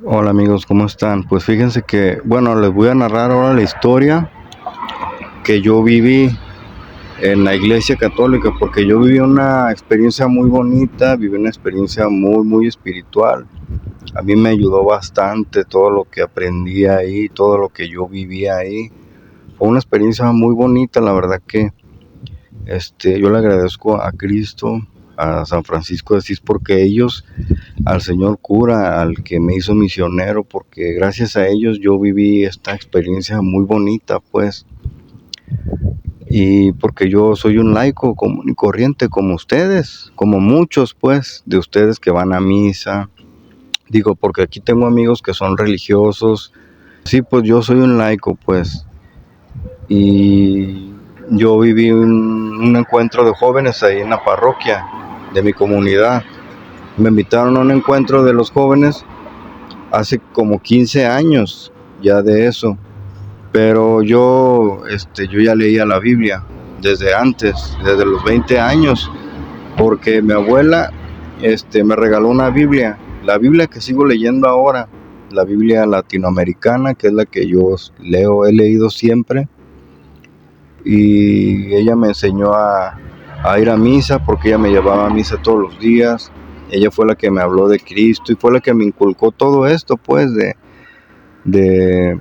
Hola amigos, ¿cómo están? Pues fíjense que, bueno, les voy a narrar ahora la historia que yo viví en la iglesia católica, porque yo viví una experiencia muy bonita, viví una experiencia muy espiritual. A mí me ayudó bastante todo lo que aprendí ahí, todo lo que yo viví ahí. Fue una experiencia muy bonita, la verdad que yo le agradezco a Cristo, a San Francisco de Asís, porque ellos, al señor cura, al que me hizo misionero, porque gracias a ellos yo viví esta experiencia muy bonita, pues, y porque yo soy un laico común y corriente como ustedes, como muchos, pues, de ustedes que van a misa. Digo, porque aquí tengo amigos que son religiosos. Sí, pues yo soy un laico, pues, y yo viví un encuentro de jóvenes ahí en la parroquia de mi comunidad. Me invitaron a un encuentro de los jóvenes hace como 15 años ya de eso, pero yo ya leía la Biblia desde antes, desde los 20 años, porque mi abuela me regaló una Biblia, la Biblia que sigo leyendo ahora, la Biblia latinoamericana, que es la que yo leo, he leído siempre, y ella me enseñó a ir a misa, porque ella me llevaba a misa todos los días. Ella fue la que me habló de Cristo y fue la que me inculcó todo esto, pues, de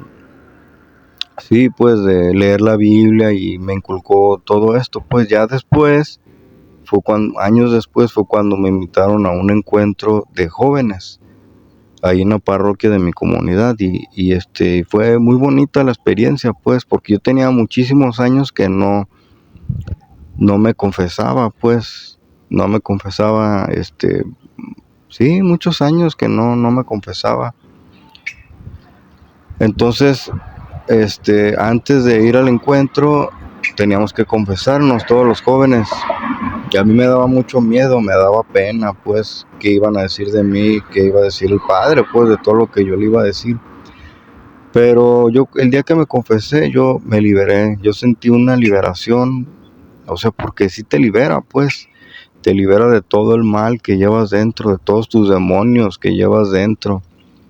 sí, pues, de leer la Biblia, y me inculcó todo esto. Pues ya después, años después, fue cuando me invitaron a un encuentro de jóvenes ahí en la parroquia de mi comunidad, y fue muy bonita la experiencia, pues, porque yo tenía muchísimos años que no me confesaba, pues, no me confesaba, sí, muchos años que no me confesaba. Entonces, antes de ir al encuentro, teníamos que confesarnos todos los jóvenes. Y a mí me daba mucho miedo, me daba pena, pues, qué iban a decir de mí, qué iba a decir el padre, pues, de todo lo que yo le iba a decir. Pero el día que me confesé, yo me liberé, yo sentí una liberación, o sea, porque sí te libera, pues, te libera de todo el mal que llevas dentro, de todos tus demonios que llevas dentro,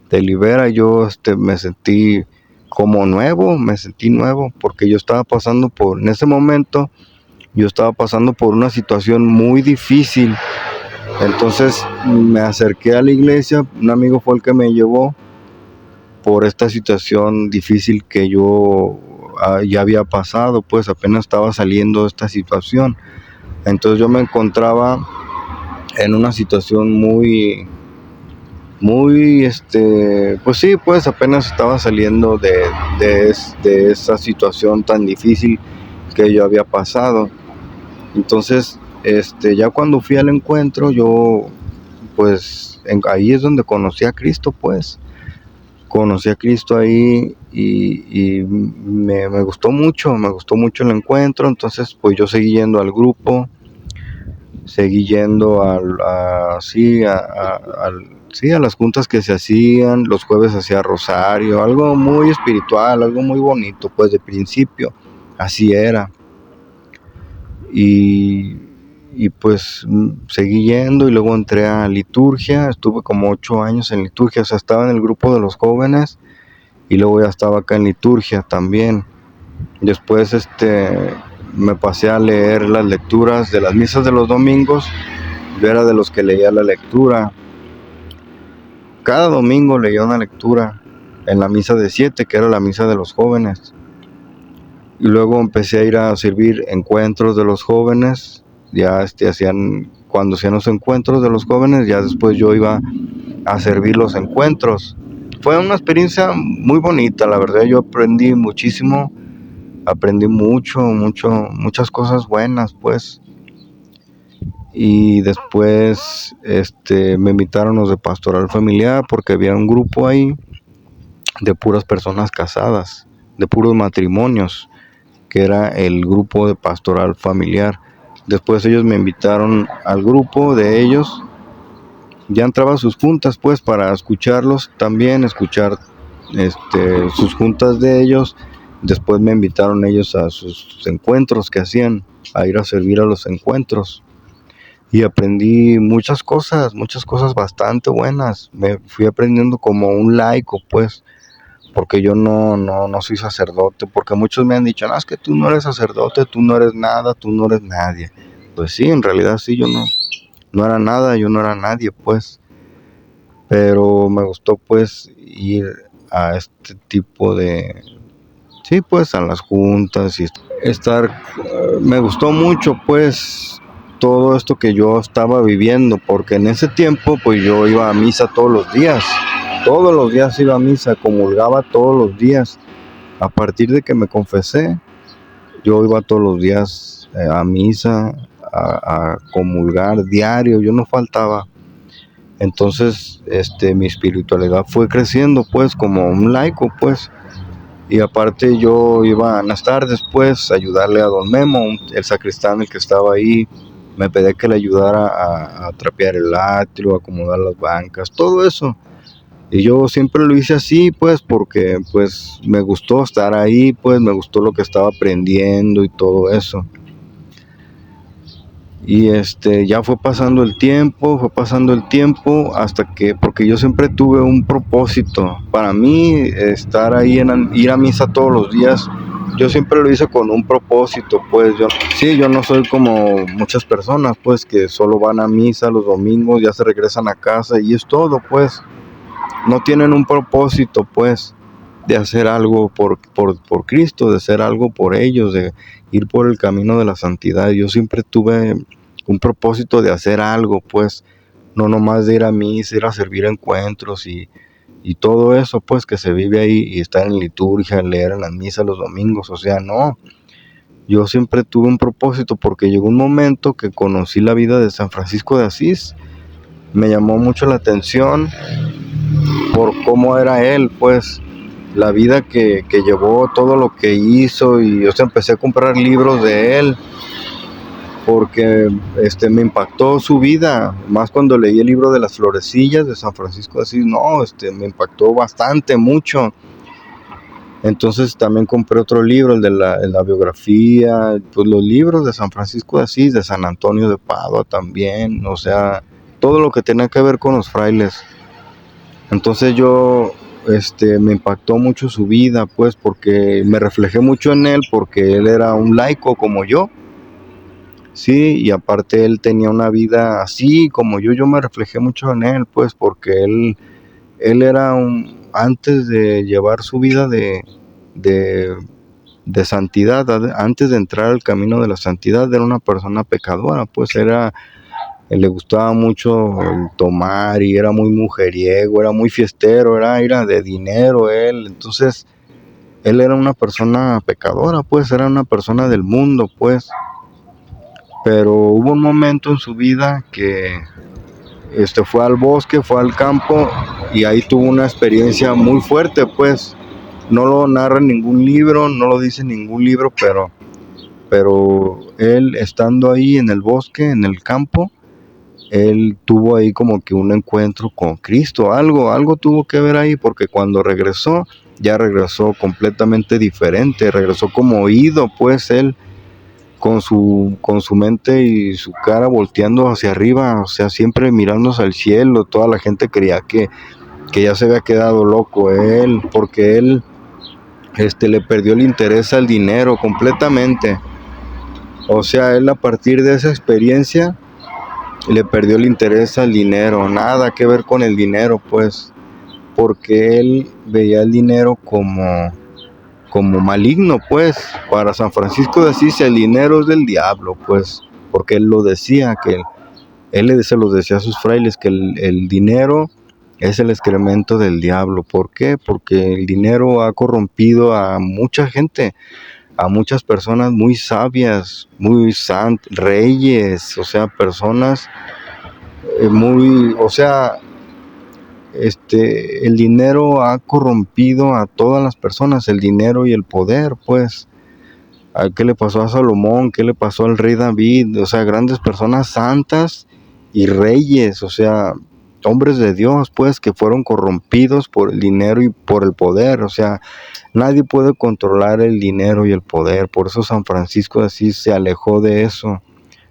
te libera. Yo, me sentí como nuevo, me sentí nuevo, porque yo estaba pasando en ese momento, yo estaba pasando por una situación muy difícil. Entonces me acerqué a la iglesia, un amigo fue el que me llevó por esta situación difícil que yo ya había pasado, pues apenas estaba saliendo de esta situación. Entonces yo me encontraba en una situación pues sí, pues apenas estaba saliendo de esa situación tan difícil que yo había pasado. Entonces, ya cuando fui al encuentro, yo, pues, ahí es donde conocí a Cristo, pues. Conocí a Cristo ahí, y me me gustó mucho el encuentro. Entonces, pues yo seguí yendo al grupo, seguí yendo sí, a las juntas que se hacían, los jueves hacía rosario, algo muy espiritual, algo muy bonito, pues de principio, así era. Y, y pues seguí yendo, y luego entré a liturgia, estuve como 8 años en liturgia, o sea, estaba en el grupo de los jóvenes, y luego ya estaba acá en liturgia también. Después me pasé a leer las lecturas de las misas de los domingos. Yo era de los que leía la lectura. Cada domingo leía una lectura en la misa de 7, que era la misa de los jóvenes. Y luego empecé a ir a servir encuentros de los jóvenes. Ya cuando hacían los encuentros de los jóvenes, ya después yo iba a servir los encuentros. Fue una experiencia muy bonita, la verdad. Yo aprendí muchísimo, aprendí muchas cosas buenas, pues. Y después me invitaron los de pastoral familiar, porque había un grupo ahí de puras personas casadas, de puros matrimonios, que era el grupo de pastoral familiar. Después ellos me invitaron al grupo de ellos. Ya entraba a sus juntas, pues, para escucharlos también, escuchar sus juntas de ellos. Después me invitaron ellos a sus encuentros que hacían, a ir a servir a los encuentros. y aprendí muchas cosas bastante buenas. Me fui aprendiendo como un laico, pues, porque yo no soy sacerdote, porque muchos me han dicho, no, es que tú no eres sacerdote, tú no eres nada, tú no eres nadie. Pues sí, en realidad sí, yo no era nada, yo no era nadie, pues, pero me gustó, pues, ir a este tipo de, sí, pues, a las juntas y estar, me gustó mucho, pues, todo esto que yo estaba viviendo, porque en ese tiempo, pues, yo iba a misa todos los días iba a misa, comulgaba todos los días. A partir de que me confesé, yo iba todos los días a misa, a comulgar diario, yo no faltaba. Entonces, mi espiritualidad fue creciendo, pues, como un laico, pues. Y aparte yo iba en las tardes, pues, a ayudarle a don Memo, el sacristán, el que estaba ahí. Me pedía que le ayudara a trapear el atrio, a acomodar las bancas, todo eso. Y yo siempre lo hice así, pues, porque, pues, me gustó estar ahí, pues, me gustó lo que estaba aprendiendo y todo eso. Y ya fue pasando el tiempo hasta que, porque yo siempre tuve un propósito. Para mí, estar ahí, ir a misa todos los días, yo siempre lo hice con un propósito, pues, yo no soy como muchas personas, pues, que solo van a misa los domingos, ya se regresan a casa y es todo, pues. No tienen un propósito, pues, de hacer algo por Cristo, de hacer algo por ellos, de ir por el camino de la santidad. Yo siempre tuve un propósito de hacer algo, pues, no nomás de ir a misa, ir a servir encuentros y todo eso, pues, que se vive ahí y estar en liturgia, leer en las misas los domingos, o sea, no. Yo siempre tuve un propósito porque llegó un momento que conocí la vida de San Francisco de Asís, me llamó mucho la atención por cómo era él, pues, la vida que llevó, todo lo que hizo, y yo empecé a comprar libros de él porque me impactó su vida, más cuando leí el libro de las florecillas de San Francisco de Asís, no, me impactó bastante, mucho. Entonces también compré otro libro, el de la biografía, pues los libros de San Francisco de Asís, de San Antonio de Padua también, o sea, todo lo que tenía que ver con los frailes. Entonces yo, me impactó mucho su vida, pues, porque me reflejé mucho en él, porque él era un laico como yo, sí, y aparte él tenía una vida así como yo me reflejé mucho en él, pues, porque él era antes de llevar su vida de, de santidad, antes de entrar al camino de la santidad, era una persona pecadora, pues, le gustaba mucho el tomar y era muy mujeriego, era muy fiestero, era de dinero él. Entonces, él era una persona pecadora, pues, era una persona del mundo, pues. Pero hubo un momento en su vida que fue al bosque, fue al campo y ahí tuvo una experiencia muy fuerte, pues. No lo narra en ningún libro, no lo dice en ningún libro, pero él estando ahí en el bosque, en el campo, él tuvo ahí como que un encuentro con Cristo, algo tuvo que ver ahí, porque cuando regresó, ya regresó completamente diferente, regresó como oído, pues él con su mente y su cara volteando hacia arriba, o sea, siempre mirándose al cielo. Toda la gente creía que ya se había quedado loco él, porque él le perdió el interés al dinero completamente. O sea, él a partir de esa experiencia le perdió el interés al dinero, nada que ver con el dinero, pues, porque él veía el dinero como maligno, pues. Para San Francisco de Asís el dinero es del diablo, pues, porque él lo decía, que él se los decía a sus frailes, que el dinero es el excremento del diablo. ¿Por qué? Porque el dinero ha corrompido a mucha gente, a muchas personas muy sabias, muy reyes, o sea, personas o sea, el dinero ha corrompido a todas las personas, el dinero y el poder, pues. ¿Qué le pasó a Salomón? ¿Qué le pasó al rey David? O sea, grandes personas santas y reyes, o sea, hombres de Dios, pues, que fueron corrompidos por el dinero y por el poder. O sea, nadie puede controlar el dinero y el poder. Por eso San Francisco de Asís se alejó de eso.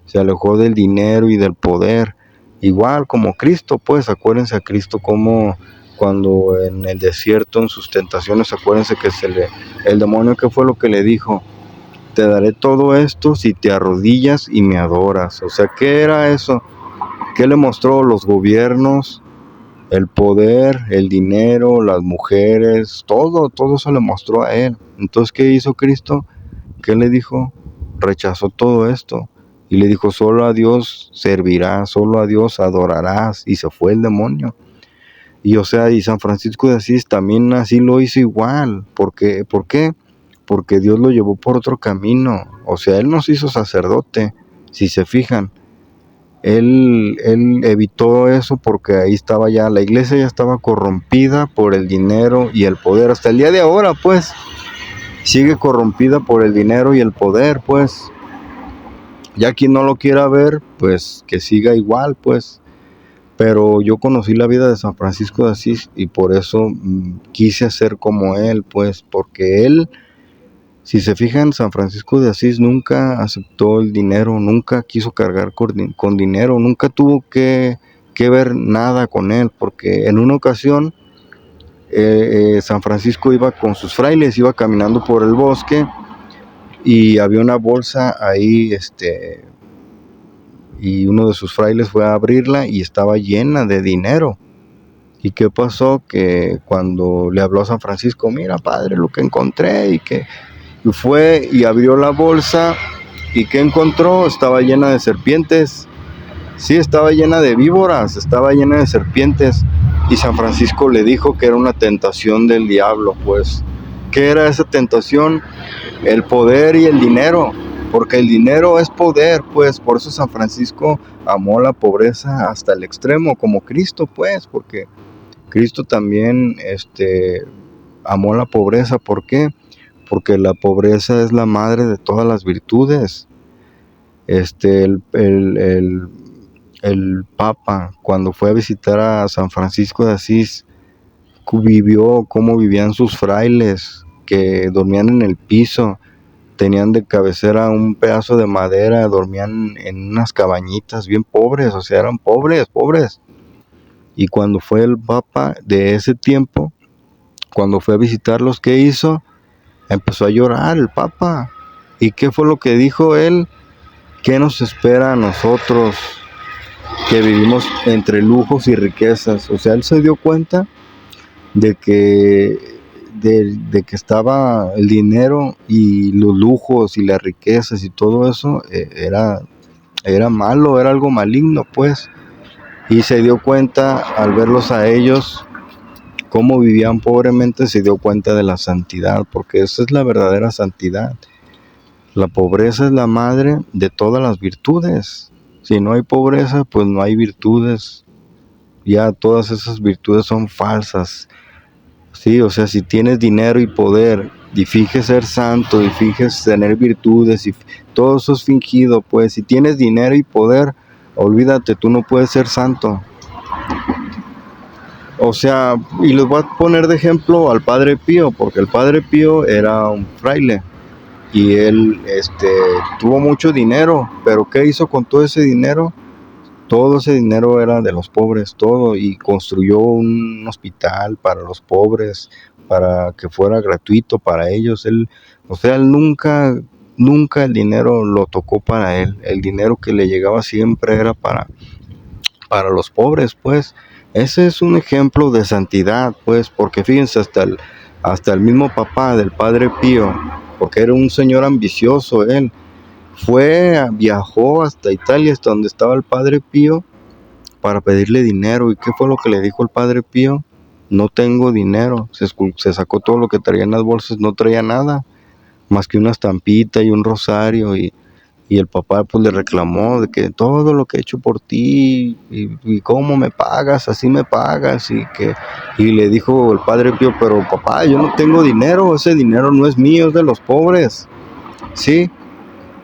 se alejó del dinero y del poder, igual como Cristo, pues acuérdense a Cristo como cuando en el desierto, en sus tentaciones, acuérdense que el demonio, ¿qué fue lo que le dijo? Te daré todo esto si te arrodillas y me adoras. O sea, ¿qué era eso? ¿Qué le mostró? Los gobiernos, el poder, el dinero, las mujeres, todo eso le mostró a él. Entonces, ¿qué hizo Cristo? ¿Qué le dijo? Rechazó todo esto y le dijo, solo a Dios servirás, solo a Dios adorarás, y se fue el demonio. Y o sea, y San Francisco de Asís también así lo hizo igual. ¿Por qué? Porque Dios lo llevó por otro camino. O sea, él nos hizo sacerdote, si se fijan. Él evitó eso porque ahí estaba ya, la iglesia ya estaba corrompida por el dinero y el poder. Hasta el día de ahora, pues, sigue corrompida por el dinero y el poder, pues. Ya quien no lo quiera ver, pues que siga igual, pues. Pero yo conocí la vida de San Francisco de Asís y por eso quise ser como él, pues, porque él, si se fijan, San Francisco de Asís nunca aceptó el dinero, nunca quiso cargar con dinero, nunca tuvo que ver nada con él, porque en una ocasión San Francisco iba con sus frailes, iba caminando por el bosque y había una bolsa ahí, y uno de sus frailes fue a abrirla y estaba llena de dinero. ¿Y qué pasó? Que cuando le habló a San Francisco, mira padre, lo que encontré, y fue y abrió la bolsa, y ¿qué encontró? Estaba llena de serpientes. Sí, estaba llena de víboras, estaba llena de serpientes. Y San Francisco le dijo que era una tentación del diablo, pues. ¿Qué era esa tentación? El poder y el dinero, porque el dinero es poder, pues. Por eso San Francisco amó la pobreza hasta el extremo, como Cristo, pues, porque Cristo también amó la pobreza. ¿Por qué? Porque la pobreza es la madre de todas las virtudes. El Papa, cuando fue a visitar a San Francisco de Asís, vivió cómo vivían sus frailes, que dormían en el piso, tenían de cabecera un pedazo de madera, dormían en unas cabañitas bien pobres, o sea, eran pobres, pobres. Y cuando fue el Papa de ese tiempo, cuando fue a visitarlos, ¿qué hizo? Empezó a llorar el Papa. ¿Y qué fue lo que dijo él? ¿Qué nos espera a nosotros que vivimos entre lujos y riquezas? O sea, él se dio cuenta de que, de que estaba el dinero y los lujos y las riquezas y todo eso, era malo, era algo maligno, pues. Y se dio cuenta al verlos a ellos cómo vivían pobremente, se dio cuenta de la santidad, porque esa es la verdadera santidad. La pobreza es la madre de todas las virtudes. Si no hay pobreza, pues no hay virtudes. Ya todas esas virtudes son falsas. Sí, o sea, si tienes dinero y poder, y finges ser santo, y finges tener virtudes, y todo eso es fingido, pues. Si tienes dinero y poder, olvídate, tú no puedes ser santo. O sea, y les voy a poner de ejemplo al Padre Pío, porque el Padre Pío era un fraile y él tuvo mucho dinero, pero ¿qué hizo con todo ese dinero? Todo ese dinero era de los pobres, todo, y construyó un hospital para los pobres, para que fuera gratuito para ellos. O sea, él nunca el dinero lo tocó para él. El dinero que le llegaba siempre era para los pobres, pues. Ese es un ejemplo de santidad, pues, porque fíjense, hasta el mismo papá del Padre Pío, porque era un señor ambicioso él, viajó hasta Italia, hasta donde estaba el Padre Pío, para pedirle dinero. ¿Y qué fue lo que le dijo el Padre Pío? No tengo dinero. Se sacó todo lo que traía en las bolsas, no traía nada, más que una estampita y un rosario, y el papá pues le reclamó de que todo lo que he hecho por ti, y cómo me pagas, así me pagas, y le dijo el Padre Pío, pero papá, yo no tengo dinero, ese dinero no es mío, es de los pobres. Sí,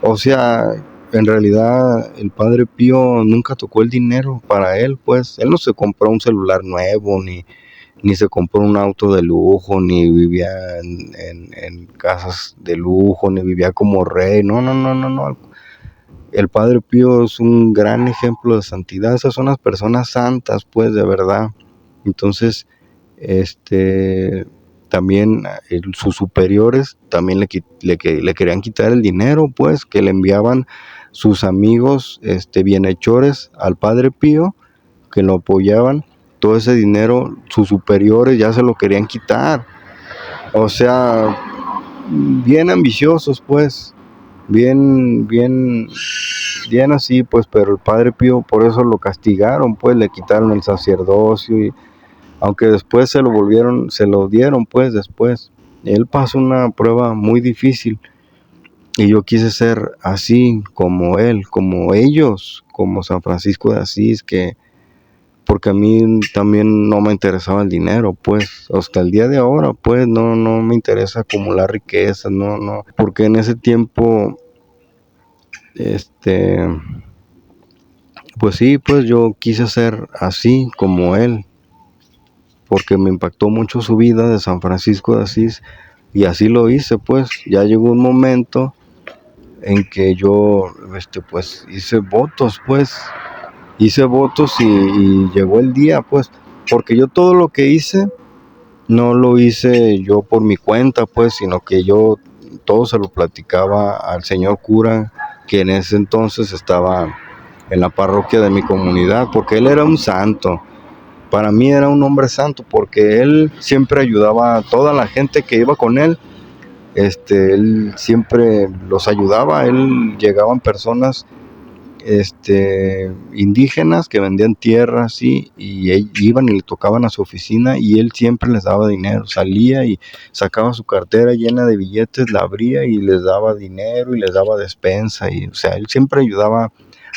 o sea, en realidad el Padre Pío nunca tocó el dinero para él, pues. Él no se compró un celular nuevo, ni se compró un auto de lujo, ni vivía en casas de lujo, ni vivía como rey. No, no, no, no, no. el Padre Pío es un gran ejemplo de santidad. Esas son las personas santas, pues, de verdad. Entonces, también sus superiores también le querían quitar el dinero, pues, que le enviaban sus amigos, bienhechores al Padre Pío, que lo apoyaban. Todo ese dinero, sus superiores ya se lo querían quitar. O sea, bien ambiciosos, pues, bien así, pues, pero el Padre Pío por eso lo castigaron, pues, le quitaron el sacerdocio, y aunque después se lo dieron, pues, después. Él pasó una prueba muy difícil y yo quise ser así como él, como ellos, como San Francisco de Asís, porque a mí también no me interesaba el dinero, pues, hasta el día de ahora, pues, no me interesa acumular riquezas, no, porque en ese tiempo, pues sí, pues yo quise ser así como él, porque me impactó mucho su vida de San Francisco de Asís, y así lo hice, pues. Ya llegó un momento en que yo, pues, hice votos, y llegó el día, pues, porque yo todo lo que hice, no lo hice yo por mi cuenta, pues, sino que yo todo se lo platicaba al señor cura, que en ese entonces estaba en la parroquia de mi comunidad, porque él era un santo. Para mí era un hombre santo, porque él siempre ayudaba a toda la gente que iba con él. Él siempre los ayudaba. Él llegaban personas, indígenas que vendían tierras, ¿sí? Y iban y le tocaban a su oficina, y él siempre les daba dinero. Salía y sacaba su cartera llena de billetes, la abría y les daba dinero y les daba despensa, y o sea, él siempre ayudaba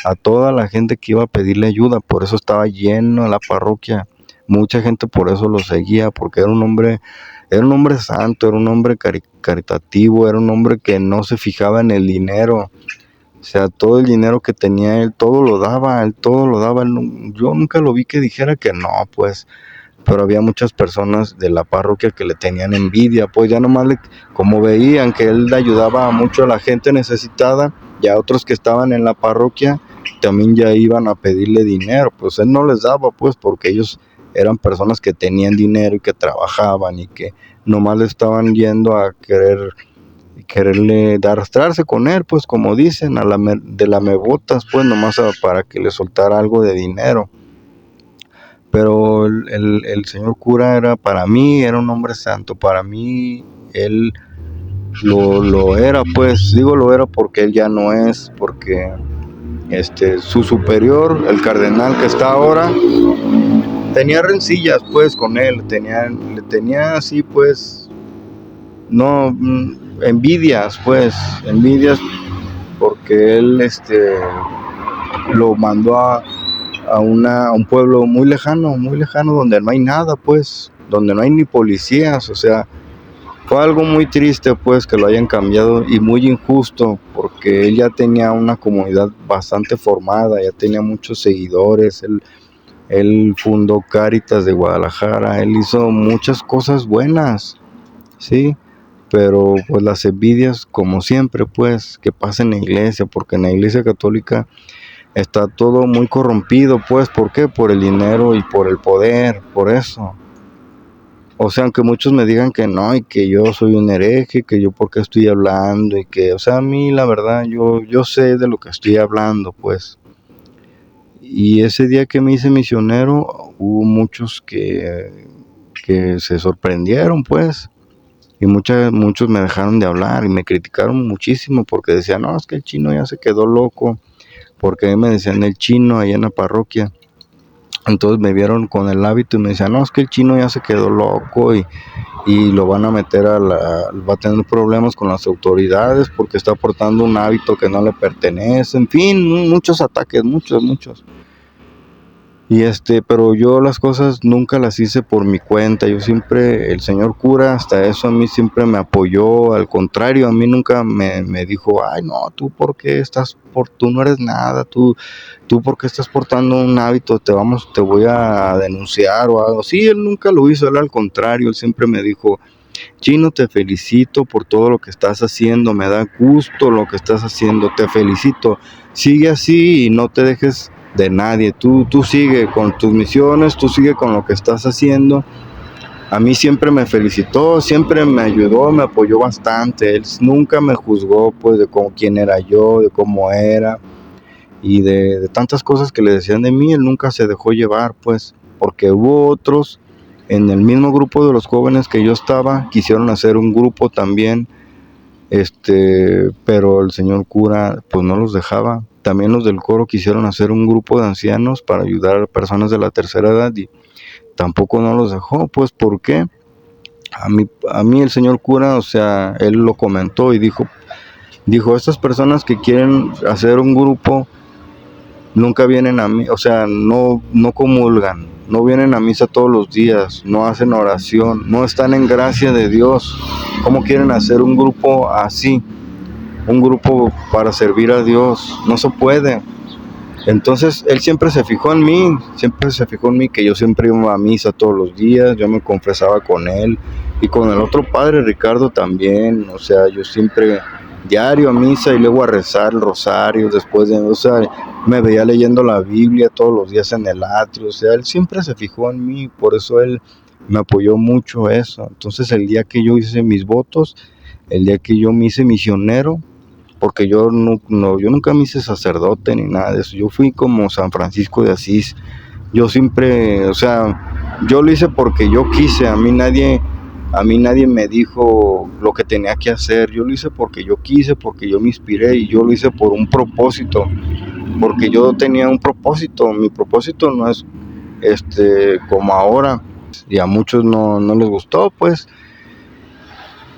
a toda la gente que iba a pedirle ayuda. Por eso estaba lleno la parroquia. Mucha gente por eso lo seguía, porque era un hombre santo, era un hombre caritativo, era un hombre que no se fijaba en el dinero. O sea, todo el dinero que tenía él, todo lo daba, yo nunca lo vi que dijera que no, pues. Pero había muchas personas de la parroquia que le tenían envidia, pues ya nomás como veían que él ayudaba mucho a la gente necesitada, ya otros que estaban en la parroquia también ya iban a pedirle dinero, pues él no les daba, pues, porque ellos eran personas que tenían dinero y que trabajaban, y que nomás le estaban yendo a quererle arrastrarse con él, pues, como dicen, de lamebotas, pues, nomás para que le soltara algo de dinero. Pero el señor cura para mí, era un hombre santo. Para mí, él lo era, pues. Digo lo era porque él ya no es, porque su superior, el cardenal que está ahora, tenía rencillas, pues, con él. Le tenía así, pues, no, envidias, pues, porque él, lo mandó a un pueblo muy lejano, donde no hay nada, pues, donde no hay ni policías. O sea, fue algo muy triste, pues, que lo hayan cambiado, y muy injusto, porque él ya tenía una comunidad bastante formada, ya tenía muchos seguidores. Él fundó Cáritas de Guadalajara, él hizo muchas cosas buenas, sí, pero pues las envidias, como siempre, pues, que pasa en la iglesia, porque en la iglesia católica está todo muy corrompido, pues. ¿Por qué? Por el dinero y por el poder, por eso. O sea, aunque muchos me digan que no, y que yo soy un hereje, que yo por qué estoy hablando, y que, o sea, a mí la verdad, yo sé de lo que estoy hablando, pues. Y ese día que me hice misionero, hubo muchos que se sorprendieron, pues. Y muchos me dejaron de hablar y me criticaron muchísimo, porque decían, no, es que el chino ya se quedó loco, porque a mí me decían el chino allá en la parroquia. Entonces me vieron con el hábito y me decían, no, es que el chino ya se quedó loco, y lo van a meter va a tener problemas con las autoridades porque está portando un hábito que no le pertenece. En fin, muchos ataques, muchos. Y pero yo las cosas nunca las hice por mi cuenta. Yo siempre, el señor cura, hasta eso a mí siempre me apoyó. Al contrario, a mí nunca me dijo, ay, no, tú no eres nada, tú porque estás portando un hábito, te voy a denunciar o algo. Sí, él nunca lo hizo, él al contrario, él siempre me dijo, Chino, te felicito por todo lo que estás haciendo, me da gusto lo que estás haciendo, te felicito, sigue así y no te dejes de nadie, tú sigue con tus misiones, tú sigue con lo que estás haciendo. A mí siempre me felicitó, siempre me ayudó, me apoyó bastante, él nunca me juzgó pues de cómo, quién era yo, de cómo era y de tantas cosas que le decían de mí, él nunca se dejó llevar pues, porque hubo otros en el mismo grupo de los jóvenes que yo estaba, quisieron hacer un grupo también, pero el señor cura pues no los dejaba. También los del coro quisieron hacer un grupo de ancianos para ayudar a personas de la tercera edad y tampoco no los dejó, pues ¿por qué? A mí el señor cura, o sea, él lo comentó y dijo, estas personas que quieren hacer un grupo nunca vienen a mí, o sea, no comulgan, no vienen a misa todos los días, no hacen oración, no están en gracia de Dios. ¿Cómo quieren hacer un grupo así? Un grupo para servir a Dios, no se puede. Entonces él siempre se fijó en mí, que yo siempre iba a misa todos los días, yo me confesaba con él y con el otro padre Ricardo también, o sea, yo siempre diario a misa y luego a rezar el rosario después de, o sea, me veía leyendo la Biblia todos los días en el atrio, o sea, él siempre se fijó en mí, por eso él me apoyó mucho eso. Entonces el día que yo hice mis votos, el día que yo me hice misionero, porque yo yo nunca me hice sacerdote ni nada de eso, yo fui como San Francisco de Asís, yo siempre, o sea, yo lo hice porque yo quise, a mí nadie me dijo lo que tenía que hacer, yo lo hice porque yo quise, porque yo me inspiré y yo lo hice por un propósito, porque yo tenía un propósito, mi propósito no es como ahora, y a muchos no les gustó, pues,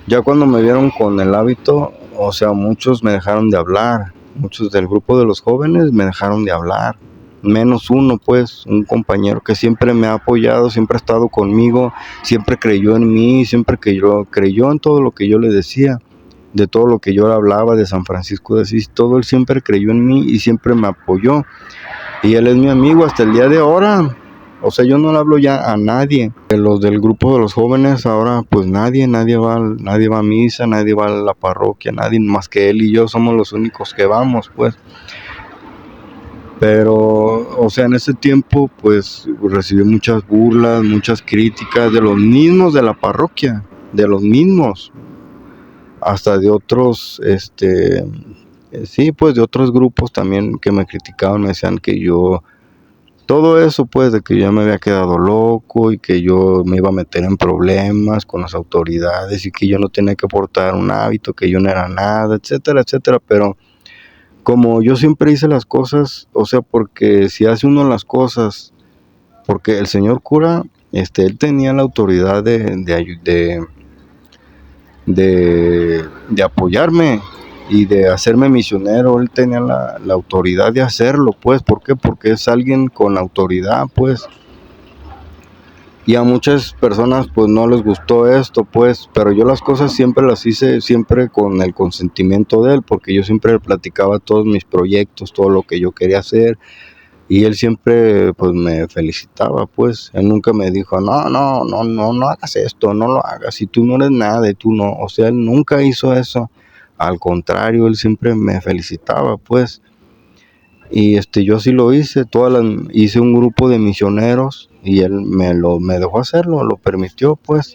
ya cuando me vieron con el hábito, o sea, muchos me dejaron de hablar, muchos del grupo de los jóvenes me dejaron de hablar, menos uno, pues, un compañero que siempre me ha apoyado, siempre ha estado conmigo, siempre creyó en mí, siempre creyó en todo lo que yo le decía, de todo lo que yo le hablaba de San Francisco de Asís, todo él siempre creyó en mí y siempre me apoyó, y él es mi amigo hasta el día de ahora. O sea, yo no le hablo ya a nadie. De los del grupo de los jóvenes, ahora pues nadie va a misa, nadie va a la parroquia, nadie más que él y yo somos los únicos que vamos, pues. Pero, o sea, en ese tiempo pues recibí muchas burlas, muchas críticas de los mismos de la parroquia, de los mismos, hasta de otros, sí, pues de otros grupos también que me criticaban, me decían que yo todo eso, pues, de que yo me había quedado loco y que yo me iba a meter en problemas con las autoridades y que yo no tenía que portar un hábito, que yo no era nada, etcétera, etcétera. Pero como yo siempre hice las cosas, o sea, porque si hace uno las cosas, porque el señor cura, él tenía la autoridad de apoyarme y de hacerme misionero, él tenía la autoridad de hacerlo, pues, ¿por qué? Porque es alguien con autoridad, pues, y a muchas personas, pues, no les gustó esto, pues, pero yo las cosas siempre las hice, siempre con el consentimiento de él, porque yo siempre le platicaba todos mis proyectos, todo lo que yo quería hacer, y él siempre, pues, me felicitaba, pues, él nunca me dijo, no hagas esto, no lo hagas, y tú no eres nada, y tú no, o sea, él nunca hizo eso, al contrario, él siempre me felicitaba, pues, y yo sí lo hice, hice un grupo de misioneros, y él me dejó hacerlo, lo permitió, pues,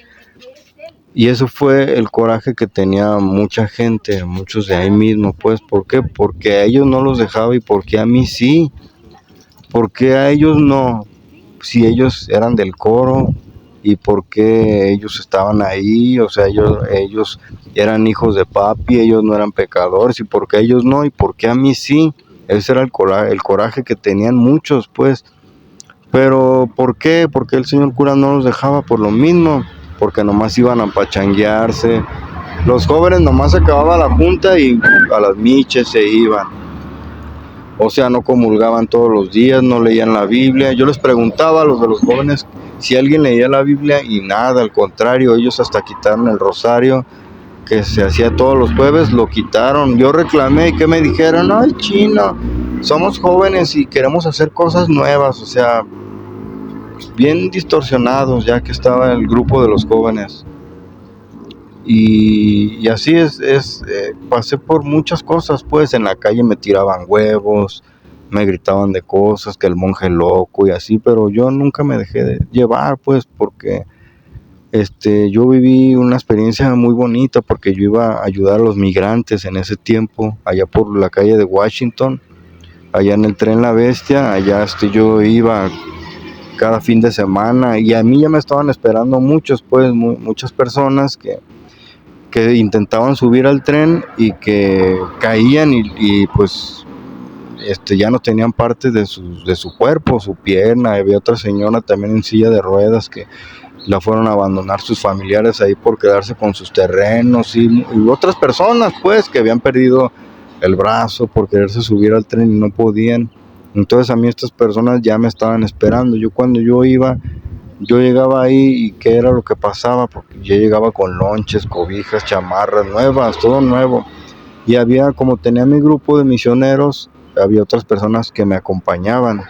y eso fue el coraje que tenía mucha gente, muchos de ahí mismo, pues, ¿por qué? Porque a ellos no los dejaba, y porque a mí sí, porque a ellos no, si ellos eran del coro y por qué ellos estaban ahí, o sea, ellos eran hijos de papi, ellos no eran pecadores, y por qué ellos no, y por qué a mí sí. Ese era el coraje que tenían muchos, pues. Pero ¿por qué? Porque el señor cura no los dejaba por lo mismo, porque nomás iban a pachanguearse. Los jóvenes nomás acababa la junta y a las miches se iban. O sea, no comulgaban todos los días, no leían la Biblia. Yo les preguntaba a los de los jóvenes si alguien leía la Biblia y nada, al contrario, ellos hasta quitaron el rosario que se hacía todos los jueves, lo quitaron. Yo reclamé y que me dijeron, ay, Chino, somos jóvenes y queremos hacer cosas nuevas, o sea, bien distorsionados ya que estaba el grupo de los jóvenes. y así pasé por muchas cosas, pues en la calle me tiraban huevos, me gritaban de cosas, que el monje loco y así, pero yo nunca me dejé de llevar, pues, porque yo viví una experiencia muy bonita, porque yo iba a ayudar a los migrantes en ese tiempo, allá por la calle de Washington, allá en el tren La Bestia, allá yo iba cada fin de semana, y a mí ya me estaban esperando muchos, pues, muchas personas que intentaban subir al tren y que caían y pues ya no tenían partes de su cuerpo, su pierna. Había otra señora también en silla de ruedas que la fueron a abandonar sus familiares ahí por quedarse con sus terrenos, y otras personas pues que habían perdido el brazo por quererse subir al tren y no podían. Entonces a mí estas personas ya me estaban esperando. Cuando yo llegaba ahí, y qué era lo que pasaba, porque yo llegaba con lonches, cobijas, chamarras nuevas, todo nuevo. Y había, como tenía mi grupo de misioneros, había otras personas que me acompañaban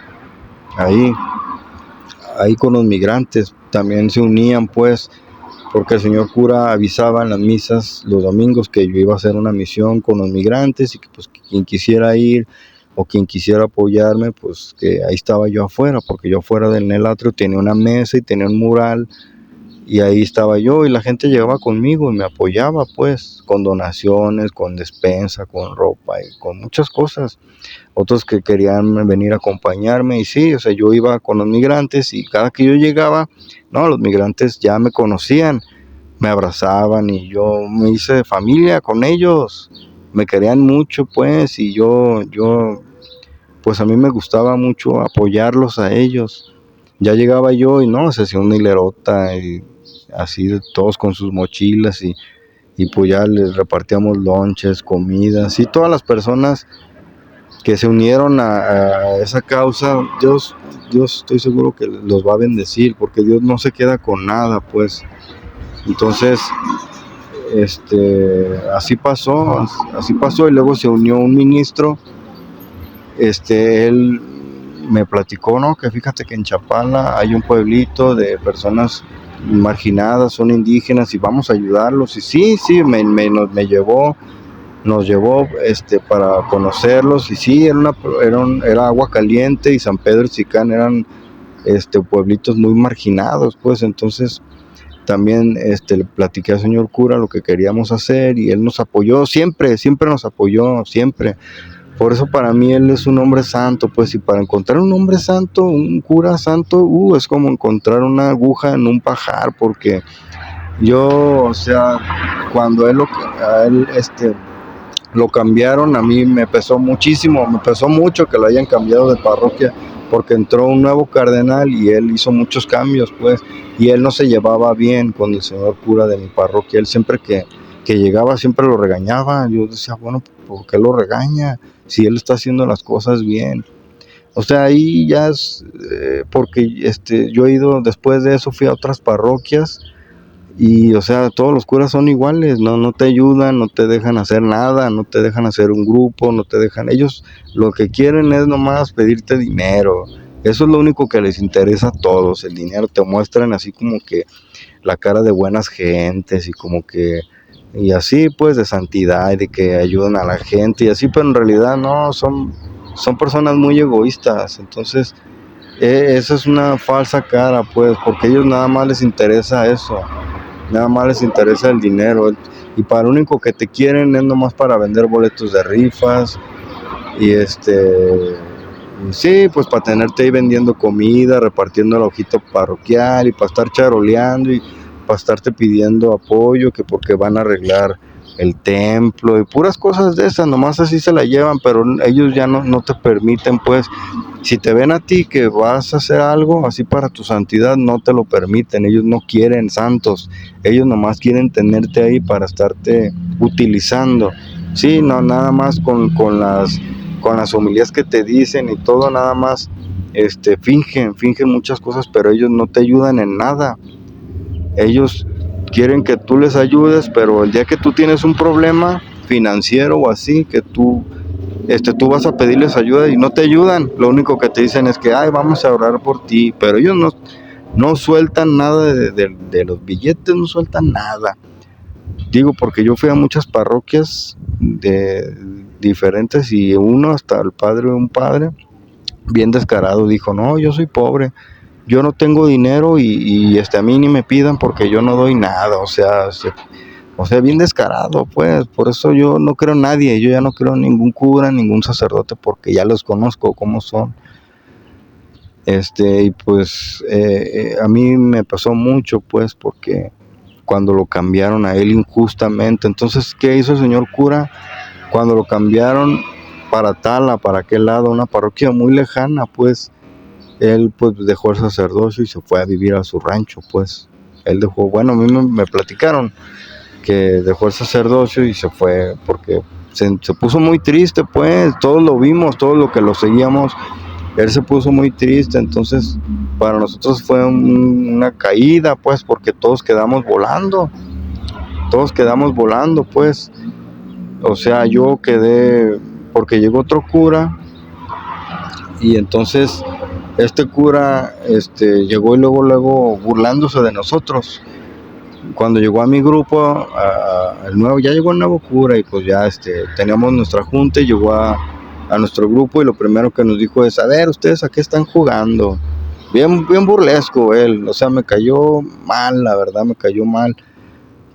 ahí, con los migrantes. También se unían, pues, porque el señor cura avisaba en las misas los domingos que yo iba a hacer una misión con los migrantes, y que pues quien quisiera ir o quien quisiera apoyarme, pues que ahí estaba yo afuera, porque yo afuera del atrio tenía una mesa y tenía un mural, y ahí estaba yo, y la gente llegaba conmigo y me apoyaba, pues, con donaciones, con despensa, con ropa y con muchas cosas. Otros que querían venir a acompañarme, y sí, o sea, yo iba con los migrantes, y cada que yo llegaba, no, los migrantes ya me conocían, me abrazaban, y yo me hice familia con ellos, me querían mucho, pues, y pues a mí me gustaba mucho apoyarlos a ellos. Ya llegaba yo y no, se hacía una hilerota, y así todos con sus mochilas, y pues ya les repartíamos lonches, comidas, y todas las personas que se unieron a esa causa, Dios estoy seguro que los va a bendecir, porque Dios no se queda con nada, pues. Entonces, así pasó, y luego se unió un ministro. Él me platicó, ¿no? Que fíjate que en Chapala hay un pueblito de personas marginadas, son indígenas, y vamos a ayudarlos. Y sí, nos llevó para conocerlos, y sí, era Agua Caliente y San Pedro Chicán, eran pueblitos muy marginados, pues. Entonces también le platiqué al señor cura lo que queríamos hacer, y él nos apoyó, siempre nos apoyó, siempre. Por eso para mí él es un hombre santo, pues. Y para encontrar un hombre santo, un cura santo, es como encontrar una aguja en un pajar, porque yo, o sea, cuando a él lo cambiaron, a mí me pesó muchísimo, me pesó mucho que lo hayan cambiado de parroquia, porque entró un nuevo cardenal y él hizo muchos cambios, pues, y él no se llevaba bien con el señor cura de mi parroquia. Él siempre que llegaba siempre lo regañaba. Yo decía, bueno, ¿por qué lo regaña si él está haciendo las cosas bien? O sea, ahí ya es porque yo he ido, después de eso fui a otras parroquias, y o sea, todos los curas son iguales, no te ayudan, no te dejan hacer nada, no te dejan hacer un grupo, no te dejan. Ellos lo que quieren es nomás pedirte dinero. Eso es lo único que les interesa a todos, el dinero. Te muestran así como que la cara de buenas gentes, y como que, y así pues, de santidad, y de que ayudan a la gente y así, pero en realidad no, son personas muy egoístas. Entonces esa es una falsa cara, pues, porque a ellos nada más les interesa eso, nada más les interesa el dinero, y para lo único que te quieren es nomás para vender boletos de rifas, y sí, pues para tenerte ahí vendiendo comida, repartiendo la hojita parroquial, y para estar charoleando, y para estarte pidiendo apoyo, que porque van a arreglar el templo y puras cosas de esas. Nomás así se la llevan, pero ellos ya no te permiten, pues. Si te ven a ti que vas a hacer algo así para tu santidad, no te lo permiten. Ellos no quieren santos, ellos nomás quieren tenerte ahí para estarte utilizando. Sí, no, nada más con las homilías que te dicen y todo, nada más fingen muchas cosas, pero ellos no te ayudan en nada. Ellos quieren que tú les ayudes, pero el día que tú tienes un problema financiero o así, que tú vas a pedirles ayuda y no te ayudan, lo único que te dicen es que, ay, vamos a orar por ti, pero ellos no sueltan nada de los billetes, no sueltan nada. digo, porque yo fui a muchas parroquias de diferentes y uno, hasta el padre de un padre, bien descarado, dijo, no, yo soy pobre, yo no tengo dinero y a mí ni me pidan porque yo no doy nada, o sea, bien descarado, pues. Por eso yo no creo en nadie, yo ya no creo en ningún cura, ningún sacerdote, porque ya los conozco cómo son. Y pues a mí me pasó mucho, pues, porque cuando lo cambiaron a él injustamente, entonces, ¿qué hizo el señor cura? Cuando lo cambiaron para Tala, para aquel lado, una parroquia muy lejana, pues, él pues dejó el sacerdocio y se fue a vivir a su rancho, pues. Él dejó, bueno, a mí me platicaron que dejó el sacerdocio y se fue porque se puso muy triste, pues, todos lo vimos, todos lo que lo seguíamos, él se puso muy triste, entonces para nosotros fue una caída, pues, porque todos quedamos volando, pues. O sea, yo quedé, porque llegó otro cura y entonces este cura llegó y luego burlándose de nosotros. Cuando llegó a mi grupo, ya llegó el nuevo cura y pues ya teníamos nuestra junta y llegó a nuestro grupo y lo primero que nos dijo es, a ver, ¿ustedes a qué están jugando? Bien burlesco él, o sea, me cayó mal, la verdad me cayó mal.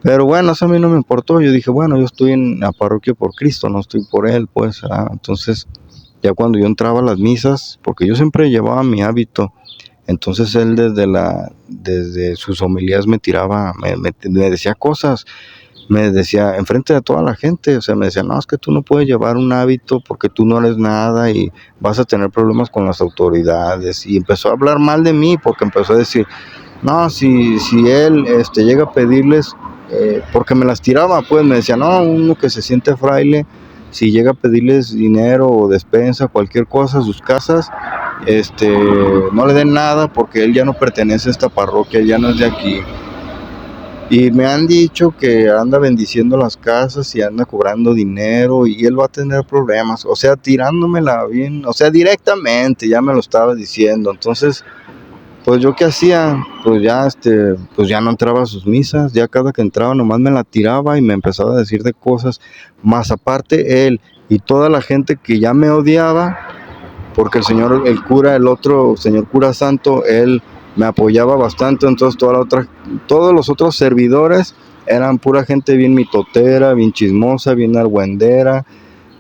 Pero bueno, eso a mí no me importó, yo dije, bueno, yo estoy en la parroquia por Cristo, no estoy por él, pues, entonces ya cuando yo entraba a las misas, porque yo siempre llevaba mi hábito, entonces él desde sus homilías me tiraba, me decía cosas, me decía enfrente de toda la gente, o sea, me decía, no, es que tú no puedes llevar un hábito porque tú no eres nada y vas a tener problemas con las autoridades. Y empezó a hablar mal de mí porque empezó a decir, no, si él llega a pedirles, porque me las tiraba, pues me decía, no, uno que se siente fraile, si llega a pedirles dinero o despensa, cualquier cosa a sus casas, no le den nada porque él ya no pertenece a esta parroquia, ya no es de aquí. Y me han dicho que anda bendiciendo las casas y anda cobrando dinero y él va a tener problemas, o sea, tirándomela bien, o sea, directamente, ya me lo estaba diciendo. Entonces, pues yo qué hacía, pues ya no entraba a sus misas, ya cada que entraba nomás me la tiraba y me empezaba a decir de cosas, más aparte él y toda la gente que ya me odiaba, porque el cura, el otro señor cura santo, él me apoyaba bastante, entonces todos los otros servidores eran pura gente bien mitotera, bien chismosa, bien argüendera,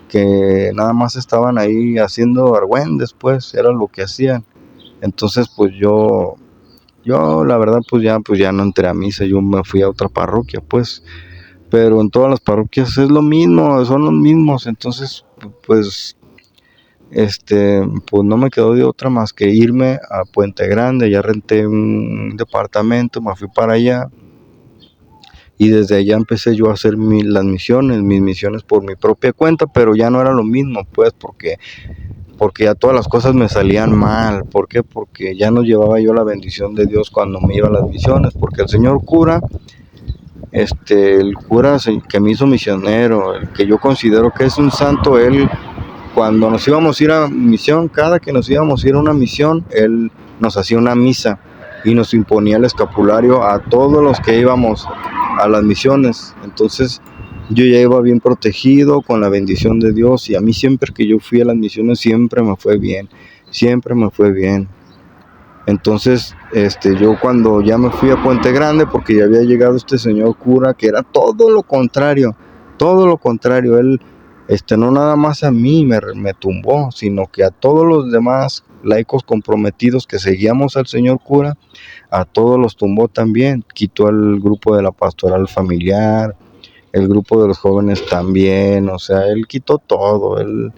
que nada más estaban ahí haciendo argüendes, pues, era lo que hacían. Entonces, pues yo la verdad, pues ya no entré a misa, yo me fui a otra parroquia, pues, pero en todas las parroquias es lo mismo, son los mismos, entonces, pues, pues no me quedó de otra más que irme a Puente Grande. Ya renté un departamento, me fui para allá y desde allá empecé yo a hacer mis misiones por mi propia cuenta, pero ya no era lo mismo, pues, porque ya todas las cosas me salían mal. ¿Por qué? Porque ya no llevaba yo la bendición de Dios cuando me iba a las misiones, porque el señor cura, el cura que me hizo misionero, el que yo considero que es un santo, él, cuando nos íbamos a ir a misión, cada que nos íbamos a ir a una misión, él nos hacía una misa y nos imponía el escapulario a todos los que íbamos a las misiones. Entonces yo ya iba bien protegido con la bendición de Dios y a mí siempre que yo fui a las misiones siempre me fue bien, siempre me fue bien. Entonces, yo cuando ya me fui a Puente Grande, porque ya había llegado este señor cura, que era todo lo contrario, él, no nada más a mí me tumbó, sino que a todos los demás laicos comprometidos que seguíamos al señor cura, a todos los tumbó también, quitó el grupo de la pastoral familiar, el grupo de los jóvenes también, o sea, él quitó todo, él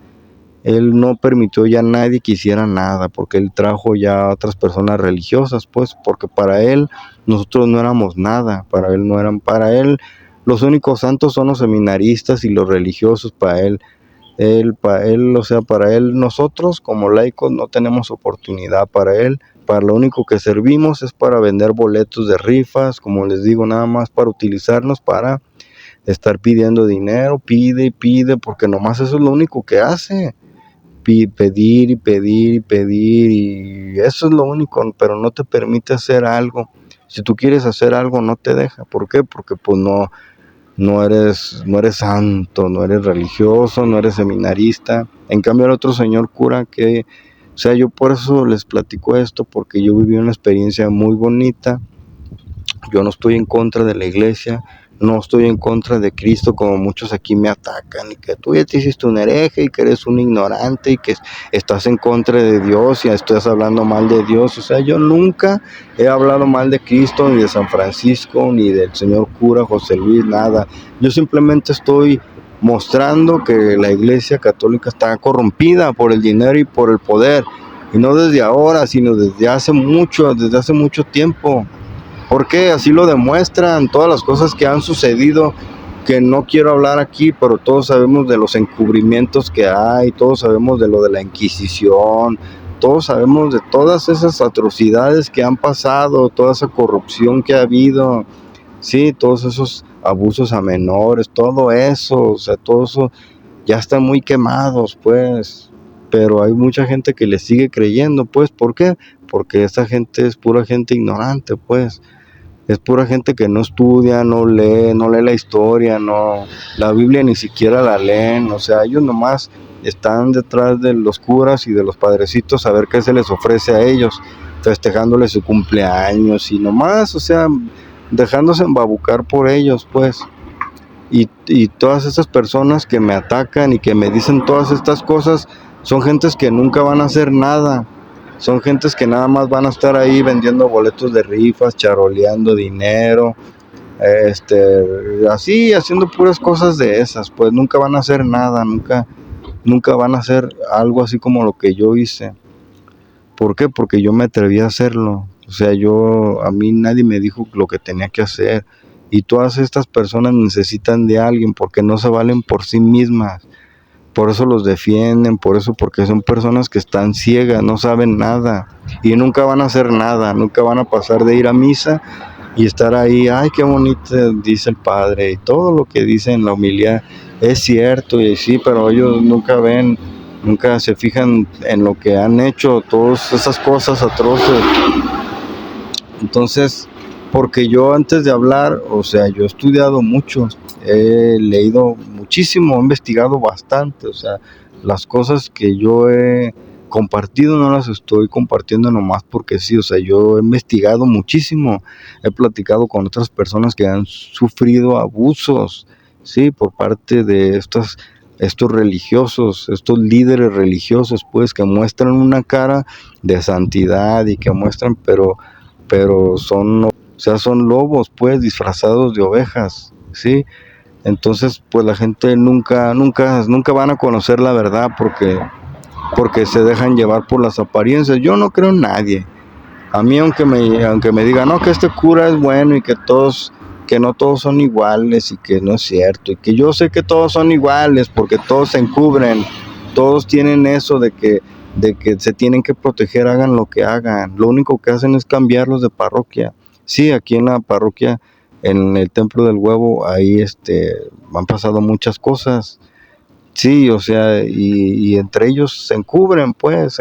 no permitió ya a nadie que hiciera nada, porque él trajo ya a otras personas religiosas, pues, porque para él nosotros no éramos nada, para él los únicos santos son los seminaristas y los religiosos, o sea, para él nosotros como laicos no tenemos oportunidad, para lo único que servimos es para vender boletos de rifas, como les digo, nada más para utilizarnos para estar pidiendo dinero, pide y pide, porque nomás eso es lo único que hace. Pedir y pedir y pedir y eso es lo único, pero no te permite hacer algo. Si tú quieres hacer algo no te deja. ¿Por qué? Porque pues no eres santo, no eres religioso, no eres seminarista. En cambio el otro señor cura que, o sea, yo por eso les platico esto, porque yo viví una experiencia muy bonita. Yo no estoy en contra de la iglesia, no estoy en contra de Cristo como muchos aquí me atacan, y que tú ya te hiciste un hereje y que eres un ignorante y que estás en contra de Dios y estás hablando mal de Dios. O sea, yo nunca he hablado mal de Cristo, ni de San Francisco, ni del señor cura José Luis, nada. Yo simplemente estoy mostrando que la iglesia católica está corrompida por el dinero y por el poder, y no desde ahora, sino desde hace mucho tiempo. Porque así lo demuestran todas las cosas que han sucedido, que no quiero hablar aquí, pero todos sabemos de los encubrimientos que hay, todos sabemos de lo de la Inquisición, todos sabemos de todas esas atrocidades que han pasado, toda esa corrupción que ha habido, sí, todos esos abusos a menores, todo eso, o sea, todo eso ya están muy quemados, pues, pero hay mucha gente que le sigue creyendo, pues. ¿Por qué? Porque esta gente es pura gente ignorante, pues. Es pura gente que no estudia, no lee la historia, la Biblia ni siquiera la leen. O sea, ellos nomás están detrás de los curas y de los padrecitos a ver qué se les ofrece a ellos, festejándoles su cumpleaños y nomás, o sea, dejándose embabucar por ellos, pues. Y todas esas personas que me atacan y que me dicen todas estas cosas son gentes que nunca van a hacer nada. Son gentes que nada más van a estar ahí vendiendo boletos de rifas, charoleando dinero, así, haciendo puras cosas de esas. Pues nunca van a hacer nada, nunca van a hacer algo así como lo que yo hice. ¿Por qué? Porque yo me atreví a hacerlo. O sea, a mí nadie me dijo lo que tenía que hacer. Y todas estas personas necesitan de alguien porque no se valen por sí mismas. Por eso los defienden, porque son personas que están ciegas, no saben nada y nunca van a hacer nada, nunca van a pasar de ir a misa y estar ahí, ay, qué bonito dice el padre, y todo lo que dice en la homilía es cierto, y sí, pero ellos nunca se fijan en lo que han hecho, todas esas cosas atroces. Entonces, porque yo antes de hablar, o sea, yo he estudiado mucho, he leído muchísimo, he investigado bastante, o sea, las cosas que yo he compartido no las estoy compartiendo nomás porque sí, o sea, yo he investigado muchísimo, he platicado con otras personas que han sufrido abusos, sí, por parte de estos religiosos, estos líderes religiosos, pues, que muestran una cara de santidad y que muestran, pero son lobos, pues, disfrazados de ovejas, ¿sí? Entonces, pues la gente nunca van a conocer la verdad porque se dejan llevar por las apariencias. Yo no creo en nadie. A mí, aunque me digan, no, que este cura es bueno y que no todos son iguales y que no es cierto, y que yo sé que todos son iguales porque todos se encubren, todos tienen eso de que se tienen que proteger, hagan lo que hagan. Lo único que hacen es cambiarlos de parroquia. Sí, aquí en la parroquia, en el Templo del Huevo, ahí han pasado muchas cosas. Sí, o sea, y entre ellos se encubren, pues,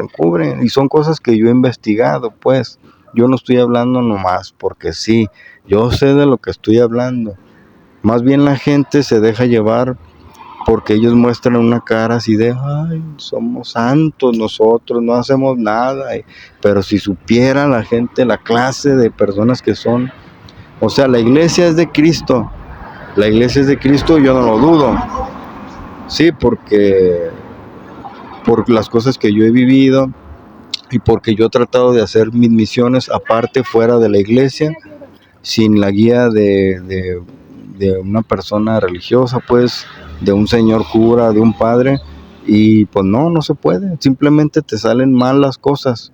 y son cosas que yo he investigado, pues. Yo no estoy hablando nomás porque sí, yo sé de lo que estoy hablando. Más bien la gente se deja llevar porque ellos muestran una cara así de, ay, somos santos nosotros, no hacemos nada. Pero si supiera la gente la clase de personas que son, o sea, la iglesia es de Cristo, yo no lo dudo, sí, por las cosas que yo he vivido y porque yo he tratado de hacer mis misiones aparte, fuera de la iglesia, sin la guía de una persona religiosa, pues, de un señor cura, de un padre, y pues no se puede, simplemente te salen mal las cosas.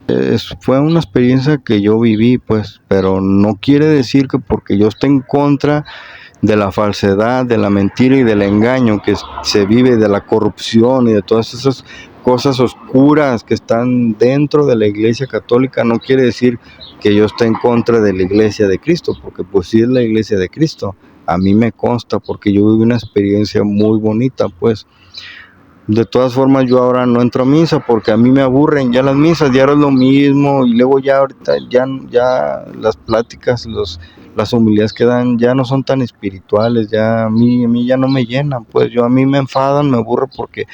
Fue una experiencia que yo viví, pues, pero no quiere decir que porque yo esté en contra de la falsedad, de la mentira y del engaño que se vive, de la corrupción y de todas esas cosas oscuras que están dentro de la Iglesia Católica, no quiere decir que yo esté en contra de la Iglesia de Cristo, porque pues sí es la Iglesia de Cristo. A mí me consta porque yo viví una experiencia muy bonita, pues. De todas formas, yo ahora no entro a misa porque a mí me aburren ya las misas, ya es lo mismo, y luego ya ahorita ya las pláticas, los las homilías que dan ya no son tan espirituales, ya a mí ya no me llenan, pues a mí me enfadan, me aburre porque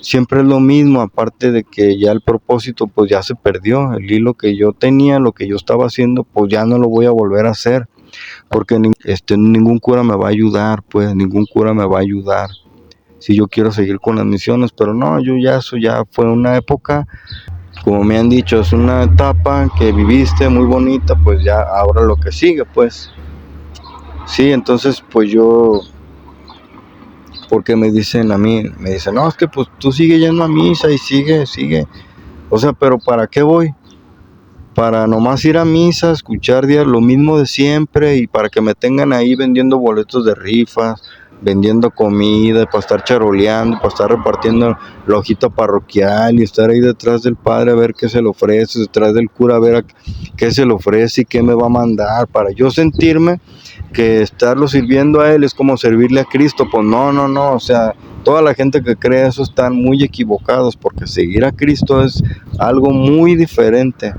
siempre es lo mismo, aparte de que ya el propósito pues ya se perdió, el hilo que yo tenía, lo que yo estaba haciendo, pues ya no lo voy a volver a hacer, porque ningún cura me va a ayudar, pues ningún cura me va a ayudar si yo quiero seguir con las misiones, pero no, eso ya fue una época, como me han dicho, es una etapa que viviste muy bonita, pues ya ahora lo que sigue, pues sí, entonces pues yo, porque me dicen a mí, me dicen, no, es que pues tú sigue yendo a misa y sigue, o sea, pero ¿para qué voy? Para nomás ir a misa, escuchar lo mismo de siempre y para que me tengan ahí vendiendo boletos de rifas, vendiendo comida, para estar charoleando, para estar repartiendo la hojita parroquial y estar ahí detrás del padre a ver qué se le ofrece, detrás del cura a ver qué se le ofrece y qué me va a mandar, para yo sentirme que estarlo sirviendo a él es como servirle a Cristo. Pues no, o sea, toda la gente que cree eso están muy equivocados, porque seguir a Cristo es algo muy diferente.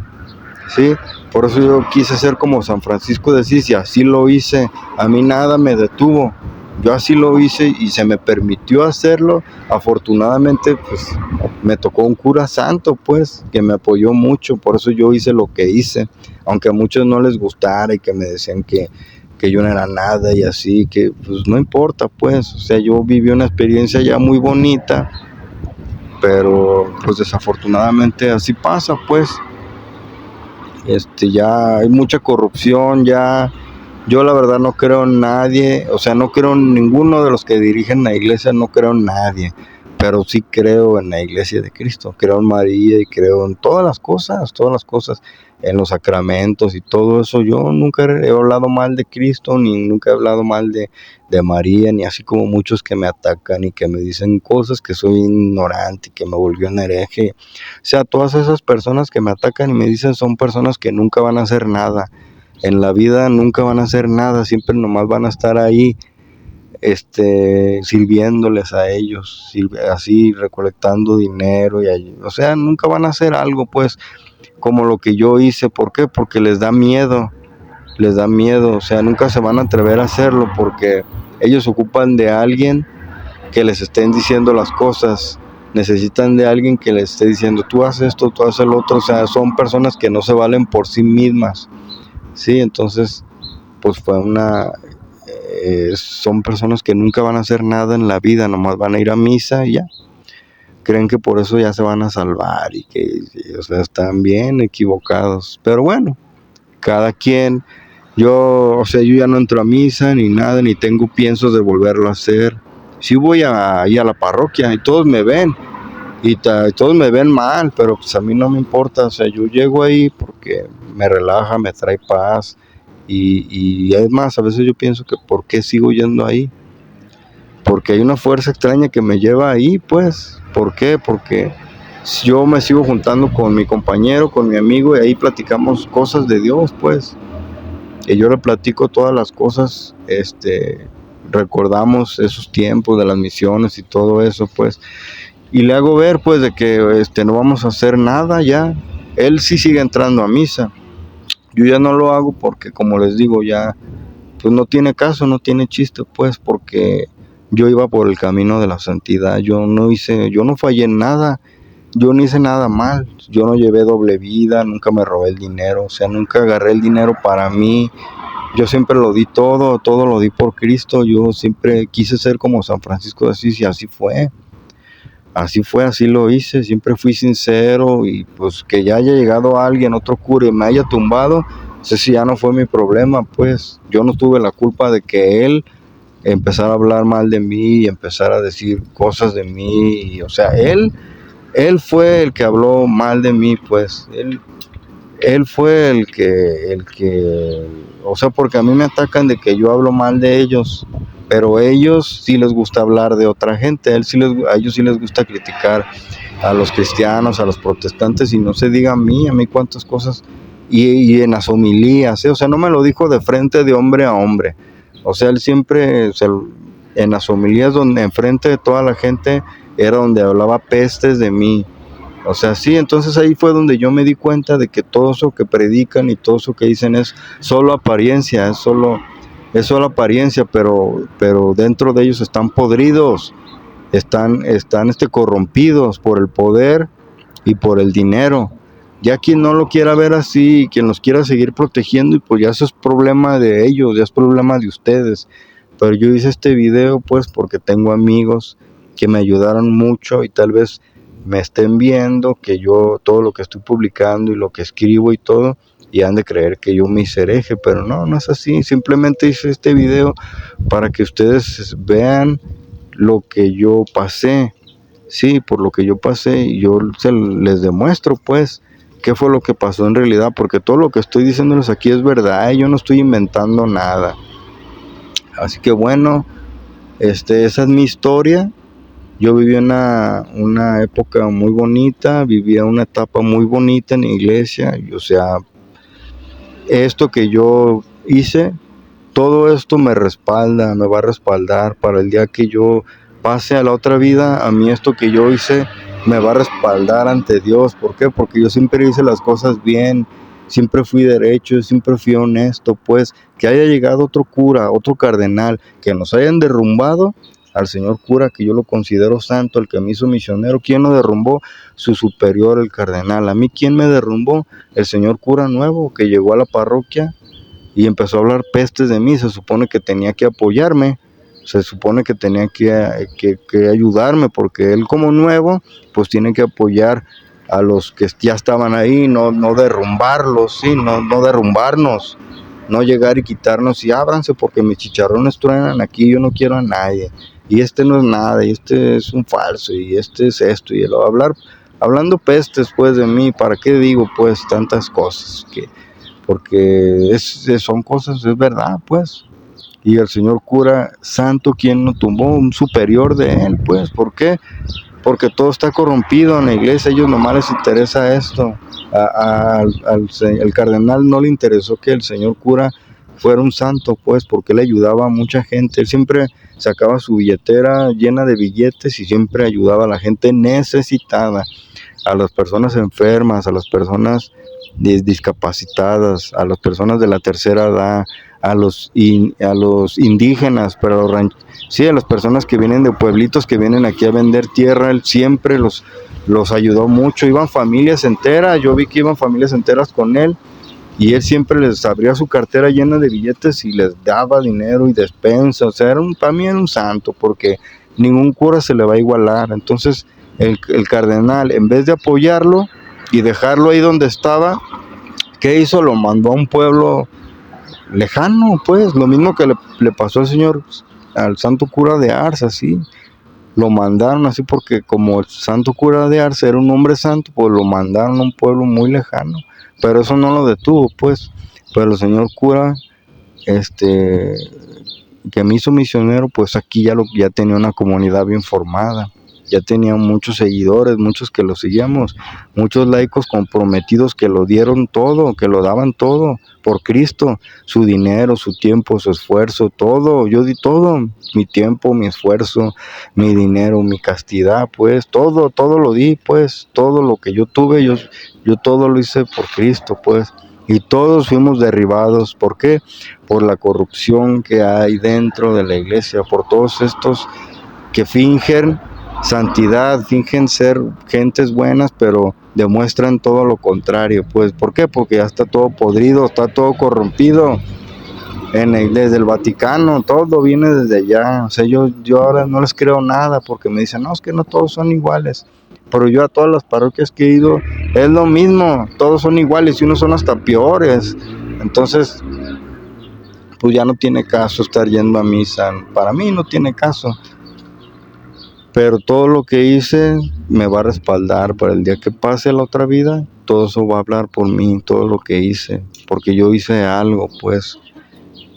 Sí, por eso yo quise ser como San Francisco de Asís y así lo hice, a mí nada me detuvo, yo así lo hice y se me permitió hacerlo, afortunadamente pues me tocó un cura santo pues, que me apoyó mucho, por eso yo hice lo que hice, aunque a muchos no les gustara y que me decían que yo no era nada y así, que pues no importa pues, o sea, yo viví una experiencia ya muy bonita, pero pues desafortunadamente así pasa pues. Ya hay mucha corrupción, ya yo la verdad no creo en nadie, o sea, no creo en ninguno de los que dirigen la iglesia, no creo en nadie, pero sí creo en la iglesia de Cristo, creo en María y creo en todas las cosas, en los sacramentos y todo eso. Yo nunca he hablado mal de Cristo, ni nunca he hablado mal de María, ni así como muchos que me atacan y que me dicen cosas que soy ignorante y que me volvió un hereje. O sea, todas esas personas que me atacan y me dicen son personas que nunca van a hacer nada. En la vida nunca van a hacer nada, siempre nomás van a estar ahí, sirviéndoles a ellos, así recolectando dinero, o sea, nunca van a hacer algo, pues, como lo que yo hice. ¿Por qué? Porque les da miedo, o sea, nunca se van a atrever a hacerlo, porque ellos ocupan de alguien que les estén diciendo las cosas, necesitan de alguien que les esté diciendo, tú haces esto, tú haces lo otro, o sea, son personas que no se valen por sí mismas. Sí, entonces, pues son personas que nunca van a hacer nada en la vida, nomás van a ir a misa y ya. Creen que por eso ya se van a salvar o sea, están bien equivocados. Pero bueno, cada quien, o sea, yo ya no entro a misa ni nada, ni tengo piensos de volverlo a hacer. Sí voy ahí a la parroquia y todos me ven, y todos me ven mal, pero pues a mí no me importa, o sea, yo llego ahí porque me relaja, me trae paz, y es más, a veces yo pienso que ¿por qué sigo yendo ahí? Porque hay una fuerza extraña que me lleva ahí, pues. ¿Por qué? Porque yo me sigo juntando con mi compañero, con mi amigo, y ahí platicamos cosas de Dios, pues. Y yo le platico todas las cosas, recordamos esos tiempos de las misiones y todo eso, pues. Y le hago ver, pues, de que no vamos a hacer nada ya. Él sí sigue entrando a misa. Yo ya no lo hago porque, como les digo, ya, pues no tiene caso, no tiene chiste, pues, porque yo iba por el camino de la santidad. Yo no fallé en nada. Yo no hice nada mal. Yo no llevé doble vida, nunca me robé el dinero. O sea, nunca agarré el dinero para mí. Yo siempre lo di todo lo di por Cristo. Yo siempre quise ser como San Francisco de Asís y así fue, así lo hice, siempre fui sincero. Y pues que ya haya llegado alguien, otro cura, y me haya tumbado, ese ya no fue mi problema, pues yo no tuve la culpa de que él empezara a hablar mal de mí y empezara a decir cosas de mí, o sea, él fue el que habló mal de mí, pues él fue el que, o sea, porque a mí me atacan de que yo hablo mal de ellos, pero a ellos sí les gusta hablar de otra gente, a ellos sí les gusta criticar a los cristianos, a los protestantes, y no se diga a mí cuántas cosas, y en las homilías, o sea, no me lo dijo de frente, de hombre a hombre, o sea, él siempre, en las homilías donde enfrente de toda la gente, era donde hablaba pestes de mí. O sea, sí, entonces ahí fue donde yo me di cuenta de que todo eso que predican y todo eso que dicen es solo apariencia, es solo apariencia, pero dentro de ellos están podridos, están corrompidos por el poder y por el dinero. Ya quien no lo quiera ver así, quien los quiera seguir protegiendo, y pues ya eso es problema de ellos, ya es problema de ustedes. Pero yo hice este video pues porque tengo amigos que me ayudaron mucho y tal vez me estén viendo que yo todo lo que estoy publicando y lo que escribo y todo, y han de creer que yo me hice hereje, pero no, no es así. Simplemente hice este video para que ustedes vean lo que yo pasé. Sí, por lo que yo pasé, y yo les demuestro pues qué fue lo que pasó en realidad, porque todo lo que estoy diciéndoles aquí es verdad, yo no estoy inventando nada. Así que bueno, esa es mi historia. Yo viví una época muy bonita, vivía una etapa muy bonita en la iglesia, y, o sea, esto que yo hice, todo esto me respalda, me va a respaldar para el día que yo pase a la otra vida. A mí esto que yo hice me va a respaldar ante Dios. ¿Por qué? Porque yo siempre hice las cosas bien, siempre fui derecho, siempre fui honesto. Pues que haya llegado otro cura, otro cardenal, que nos hayan derrumbado al señor cura, que yo lo considero santo, el que me hizo misionero. ¿Quién lo derrumbó? Su superior, el cardenal. A mí, ¿quién me derrumbó? El señor cura nuevo que llegó a la parroquia y empezó a hablar pestes de mí. Se supone que tenía que apoyarme, se supone que tenía que ayudarme, porque él como nuevo, pues tiene que apoyar a los que ya estaban ahí, no derrumbarlos, sí, no derrumbarnos, no llegar y quitarnos y ábranse porque mis chicharrones truenan aquí, yo no quiero a nadie, y no es nada, y es un falso, y es esto, y él va a hablar, hablando pestes pues de mí. ¿Para qué digo pues tantas cosas? Porque son cosas, es verdad pues. Y el señor cura santo, ¿quién lo tumbó? Un superior de él, pues. ¿Por qué? Porque todo está corrompido en la iglesia, a ellos nomás les interesa esto. El cardenal no le interesó que el señor cura fuera un santo, pues, porque él ayudaba a mucha gente. Él siempre sacaba su billetera llena de billetes y siempre ayudaba a la gente necesitada, a las personas enfermas, a las personas discapacitadas, a las personas de la tercera edad, a los indígenas, pero sí, a las personas que vienen de pueblitos, que vienen aquí a vender tierra. Él siempre los ayudó mucho. Iban familias enteras, yo vi que iban familias enteras con él, y él siempre les abría su cartera llena de billetes y les daba dinero y despensa. O sea, para mí era un santo, porque ningún cura se le va a igualar. Entonces el cardenal, en vez de apoyarlo y dejarlo ahí donde estaba, ¿qué hizo? Lo mandó a un pueblo lejano, pues, lo mismo que le pasó al santo cura de Ars, así. Lo mandaron así porque como el santo cura de Ars era un hombre santo, pues lo mandaron a un pueblo muy lejano. Pero eso no lo detuvo, pues. Pero el señor cura, que me hizo misionero, pues aquí ya tenía una comunidad bien formada. Ya tenía muchos seguidores, muchos que lo seguíamos, muchos laicos comprometidos que lo dieron todo, que lo daban todo por Cristo, su dinero, su tiempo, su esfuerzo, todo. Yo di todo, mi tiempo, mi esfuerzo, mi dinero, mi castidad, pues todo lo di, pues todo lo que yo tuve, yo todo lo hice por Cristo, pues. Y todos fuimos derribados. ¿Por qué? Por la corrupción que hay dentro de la iglesia, por todos estos que fingen santidad, fingen ser gentes buenas, pero demuestran todo lo contrario. Pues, ¿por qué? Porque ya está todo podrido, está todo corrompido. Desde el Vaticano, todo viene desde allá. O sea, yo ahora no les creo nada, porque me dicen, no, es que no todos son iguales. Pero yo a todas las parroquias que he ido, es lo mismo, todos son iguales y unos son hasta peores. Entonces, pues ya no tiene caso estar yendo a misa. Para mí no tiene caso. Pero todo lo que hice me va a respaldar para el día que pase la otra vida. Todo eso va a hablar por mí, todo lo que hice, porque yo hice algo, pues.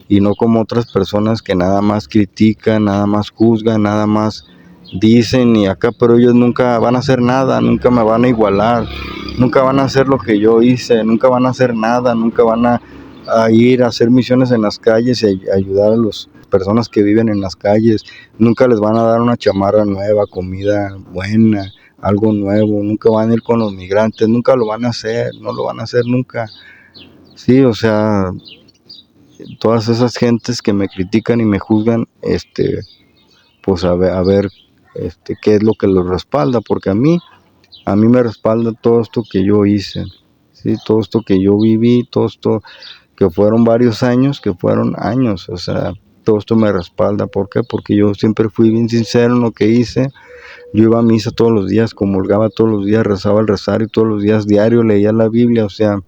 Y no como otras personas que nada más critican, nada más juzgan, nada más dicen y acá, pero ellos nunca van a hacer nada, nunca me van a igualar, nunca van a hacer lo que yo hice, nunca van a hacer nada, nunca van a ir a hacer misiones en las calles y ayudar a las personas que viven en las calles, nunca les van a dar una chamarra nueva, comida buena, algo nuevo, nunca van a ir con los migrantes, nunca lo van a hacer, no lo van a hacer nunca. Sí, o sea, todas esas gentes que me critican y me juzgan, pues a ver, qué es lo que los respalda, porque a mí me respalda todo esto que yo hice, sí, todo esto que yo viví, todo esto que fueron varios años, o sea, todo esto me respalda. ¿Por qué? Porque yo siempre fui bien sincero en lo que hice. Yo iba a misa todos los días, comulgaba todos los días, rezaba el rosario todos los días, diario leía la Biblia, o sea,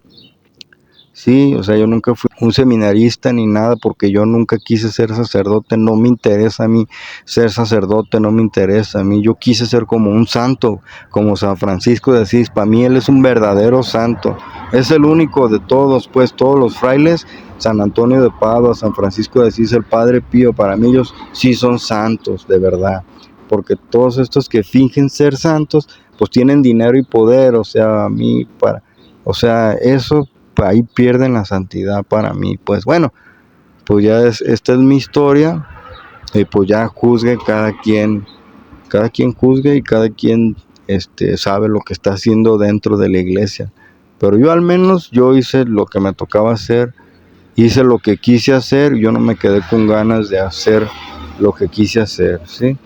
sí, o sea, yo nunca fui un seminarista ni nada porque yo nunca quise ser sacerdote, no me interesa a mí ser sacerdote, no me interesa a mí, yo quise ser como un santo, como San Francisco de Asís. Para mí él es un verdadero santo, es el único de todos, pues todos los frailes, San Antonio de Padua, San Francisco de Asís, el Padre Pío, para mí ellos sí son santos, de verdad, porque todos estos que fingen ser santos, pues tienen dinero y poder, o sea, o sea, eso ahí pierden la santidad para mí. Pues bueno, pues ya esta es mi historia, y pues ya juzgue cada quien juzgue y cada quien sabe lo que está haciendo dentro de la iglesia. Pero yo al menos yo hice lo que me tocaba hacer, hice lo que quise hacer, yo no me quedé con ganas de hacer lo que quise hacer, ¿sí?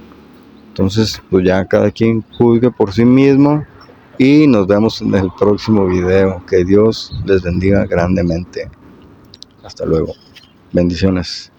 Entonces, pues ya cada quien juzgue por sí mismo y nos vemos en el próximo video. Que Dios les bendiga grandemente. Hasta luego. Bendiciones.